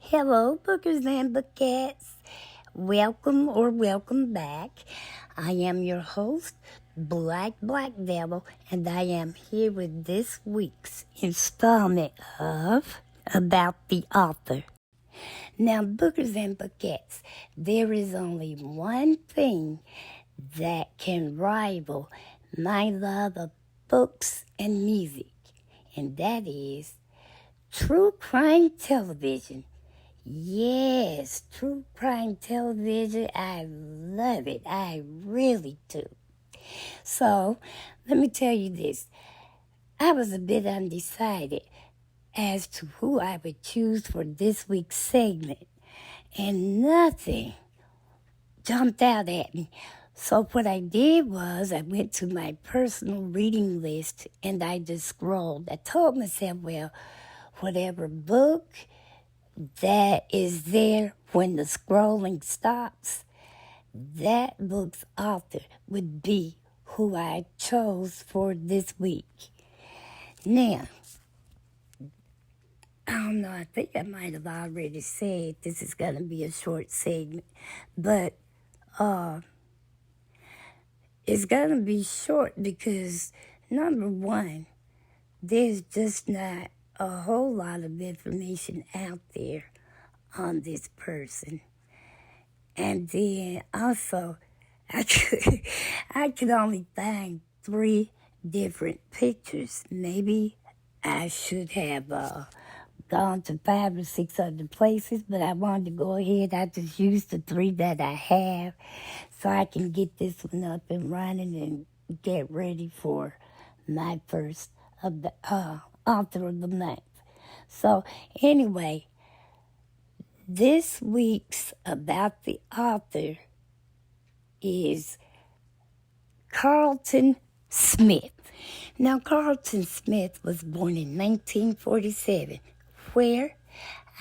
Hello, bookers and bookettes. Welcome back. I am your host, Black Devil, and I am here with this week's installment of About the Author. Now, bookers and bookettes, there is only one thing that can rival my love of books and music, and that is true crime television. Yes, true crime television. I love it. I really do. So, let me tell you this. I was a bit undecided as to who I would choose for this week's segment, and nothing jumped out at me. So what I did was I went to my personal reading list and I just scrolled. I told myself, well, whatever book that is there when the scrolling stops, that book's author would be who I chose for this week. Now, I don't know, I think I might have already said this is going to be a short segment, but it's going to be short because, number one, there's just not a whole lot of information out there on this person. And then also, I could only find 3 different pictures. Maybe I should have gone to 5 or 6 other places, but I wanted to go ahead. I just used the 3 that I have so I can get this one up and running and get ready for my first author of the month. So anyway, this week's About the Author is Carlton Smith. Now, Carlton Smith was born in 1947, where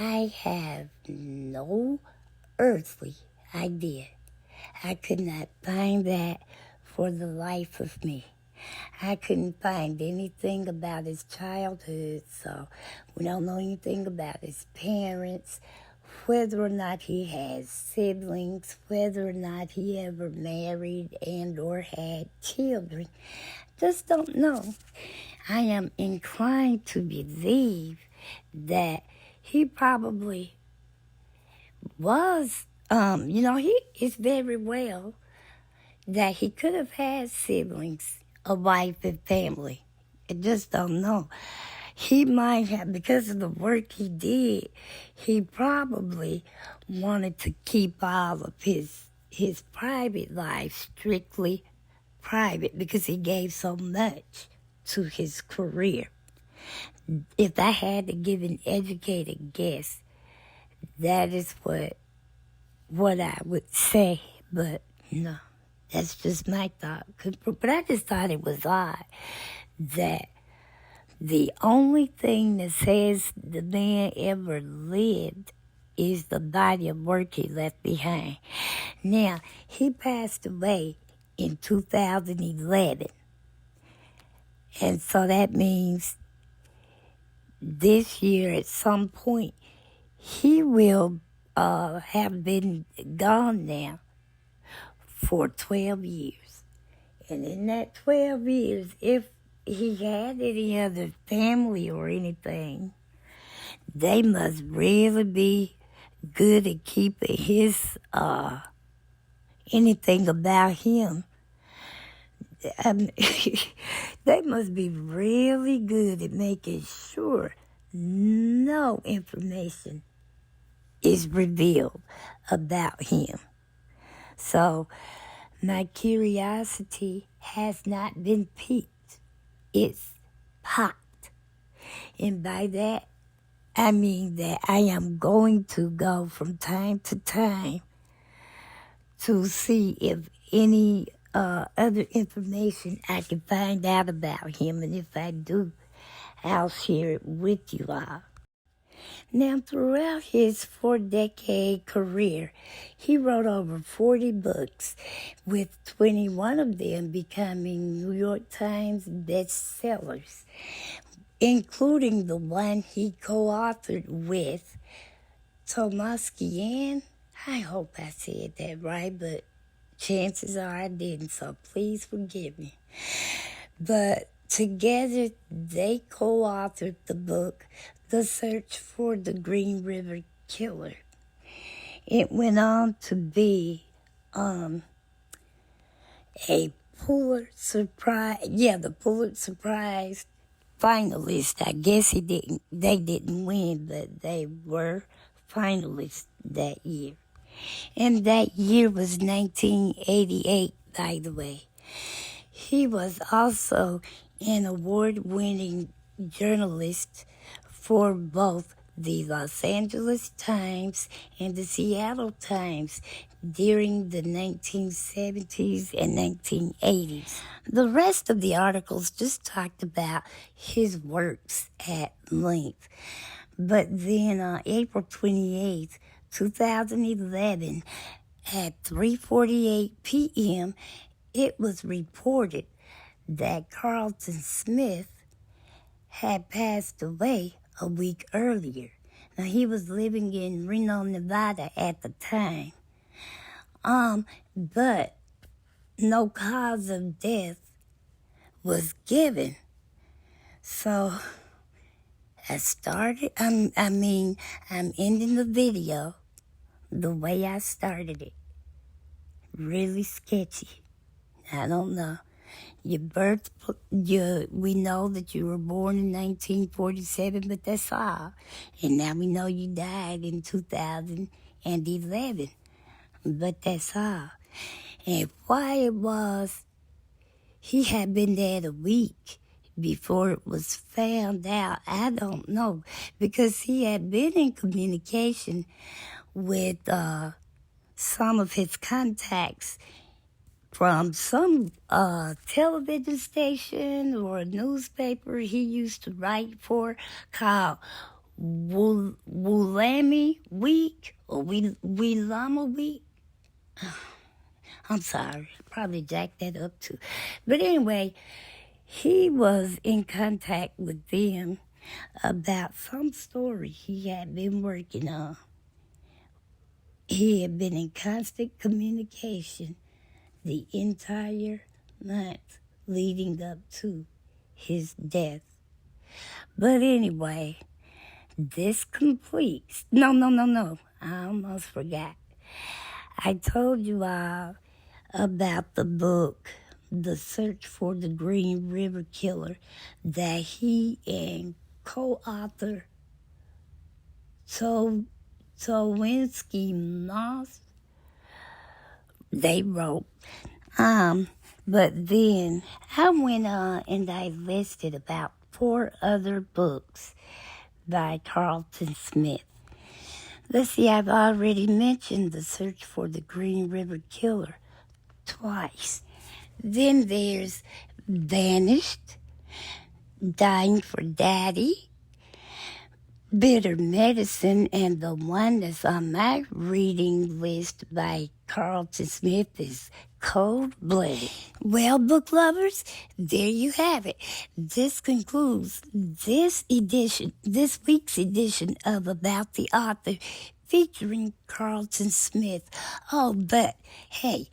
I have no earthly idea. I could not find that for the life of me. I couldn't find anything about his childhood, so we don't know anything about his parents, whether or not he has siblings, whether or not he ever married and or had children. Just don't know. I am inclined to believe that he probably was, he is very well that he could have had siblings, a wife and family. I just don't know. He might have, because of the work he did, he probably wanted to keep all of his private life strictly private because he gave so much to his career. If I had to give an educated guess, that is what I would say, but no. That's just my thought. But I just thought it was odd that the only thing that says the man ever lived is the body of work he left behind. Now, he passed away in 2011. And so that means this year at some point, he will have been gone now for 12 years. And in that 12 years, if he had any other family or anything, they must really be good at keeping his, anything about him. They must be really good at making sure no information is revealed about him. So my curiosity has not been piqued. It's popped. And by that, I mean that I am going to go from time to time to see if any other information I can find out about him. And if I do, I'll share it with you all. Now, throughout his 4-decade career, he wrote over 40 books, with 21 of them becoming New York Times bestsellers, including the one he co-authored with Tomaskian. I hope I said that right, but chances are I didn't, so please forgive me. But together they co-authored the book, The Search for the Green River Killer. It went on to be a Pulitzer Prize, the Pulitzer Prize finalist. I guess they didn't win, but they were finalists that year. And that year was 1988, by the way. He was also an award-winning journalist for both the Los Angeles Times and the Seattle Times during the 1970s and 1980s. The rest of the articles just talked about his works at length. But then on April 28th, 2011, at 3:48 p.m., it was reported that Carlton Smith had passed away a week earlier. Now, he was living in Reno, Nevada at the time. But no cause of death was given. So I started, I'm ending the video the way I started it. Really sketchy. I don't know. We know that you were born in 1947, but that's all. And now we know you died in 2011, but that's all. And why it was, he had been dead a week before it was found out, I don't know, because he had been in communication with some of his contacts from some television station or a newspaper he used to write for called Woolami Week or Weelama Week. I'm sorry, probably jacked that up too. But anyway, he was in contact with them about some story he had been working on. He had been in constant communication the entire month leading up to his death. But anyway, this completes. No. I almost forgot. I told you all about the book, The Search for the Green River Killer, that he and co-author Towinski Moss, they wrote. But then I went on and I listed about 4 other books by Carlton Smith. Let's see, I've already mentioned The Search for the Green River Killer twice. Then there's Vanished, Dying for Daddy, Bitter Medicine, and the one that's on my reading list by Carlton Smith is Cold-Blooded. Well, book lovers, there you have it. This concludes this week's edition of About the Author featuring Carlton Smith. Oh, but hey,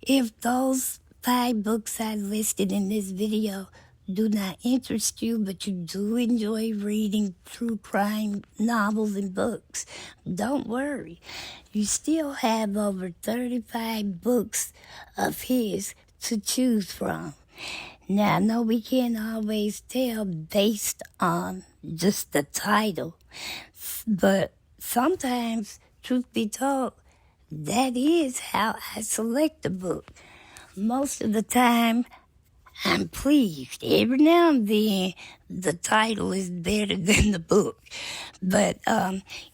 if those 5 books I listed in this video do not interest you, but you do enjoy reading true crime novels and books, don't worry. You still have over 35 books of his to choose from. Now, I know we can't always tell based on just the title, but sometimes, truth be told, that is how I select a book. Most of the time, I'm pleased. Every now and then, the title is better than the book. But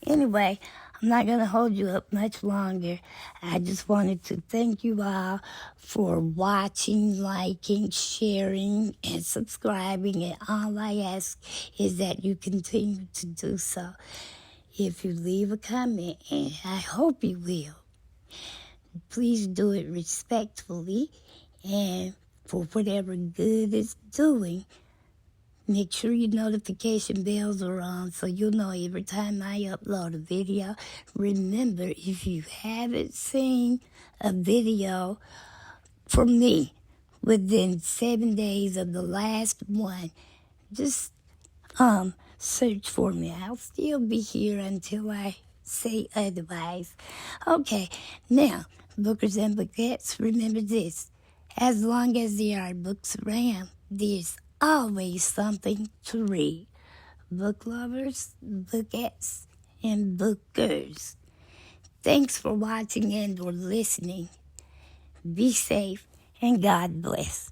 anyway, I'm not going to hold you up much longer. I just wanted to thank you all for watching, liking, sharing, and subscribing. And all I ask is that you continue to do so. If you leave a comment, and I hope you will, please do it respectfully and for whatever good it's doing Make sure your notification bells are on so you'll know every time I upload a video. Remember, if you haven't seen a video from me within 7 days of the last one, just search for me. I'll still be here until I say otherwise. Okay, now, bookers and bookettes, remember this. As long as there are books around, there's always something to read. Book lovers, bookettes, and bookers. Thanks for watching and or listening. Be safe and God bless.